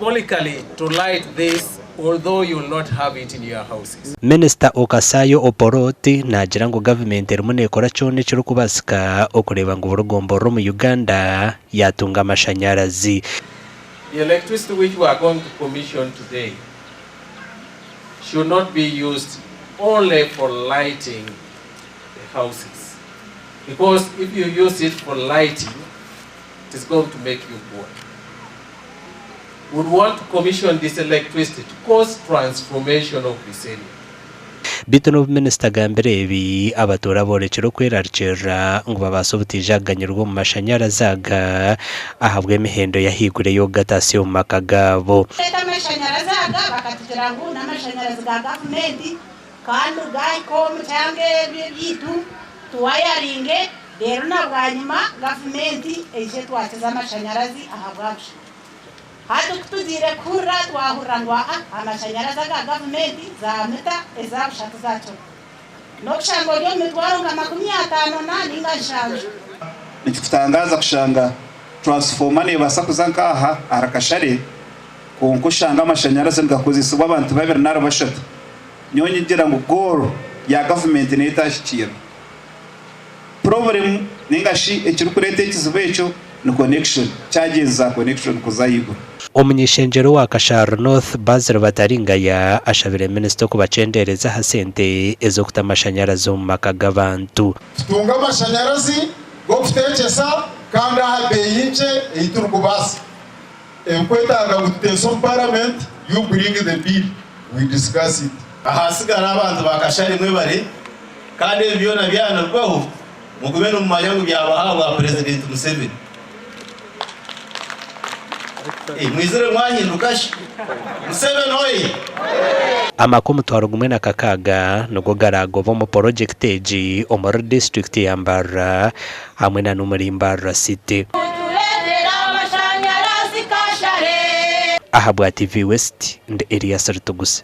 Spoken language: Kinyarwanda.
symbolically to light this, although you will not have it in your houses. Minister Okasayo Oporoti nagira ngo government erumune ekora cyone cyo kubasika okureba ngo urugombo ro mu Uganda yatunga amashanyarazi. The electricity which we are going to commission today should not be used only for lighting the houses, because if you use it for lighting, it is going to make you poor. We would want to commission this electricity to cause transformation of this area. Bitono Minister Gamberebi abatora borekero kwerarcera ngo babasobutije aganyirwa mu mashanyarazi aga ahabwe imihendo yahigure yo gatasi mu makagabo. Amashanyarazi aga bakatugera ngo n'amashanyarazi ga Gavumenti kandi gayikomu cyangwa bitu tuwayaringe rero nabwanyuma Gavumenti eje twateza amashanyarazi ahabwaje. Hadi kutuzire kura twahurangwa amashanyarazi aga Gavumenti za meta ezabashaka zacho no kushango ryo mitwaro nka 50 na ningashaje nikutangaza kushanga transformer ne basakuza nkaha arakashare kunkushanga amashanyarazi ngakoziswa abantu babiri naro bashatu nyonyi ngira ngo goro ya Gavumenti ne itashikira problem ningashi ekirukurete kizibecho no connection charges za connection kuzayigo. Umunyeshenjero wa Kashara North Basil Bataringaya ashabire minister kubacendereza hasente ezo kutamashanyarazi mu makagabantu. Tunga amashanyarazi go kutekesa kandi habeyinche iturukubasi. Enkwetanga gutenson parliament you bring the bill we discuss it. Ahasigara abantu bakashari mwebare kandi byona byana bwo mugubeno mu mayangu byabahabwa President Museveni. Mwizere mwahindukashi Museveni hoyi amako mutwaro gumwe na kakaga nugo garago bo mu project eji omuri district ya Mbarara hamwe na numuri Mbarara city. Ahabwa TV West and area Sartuguse.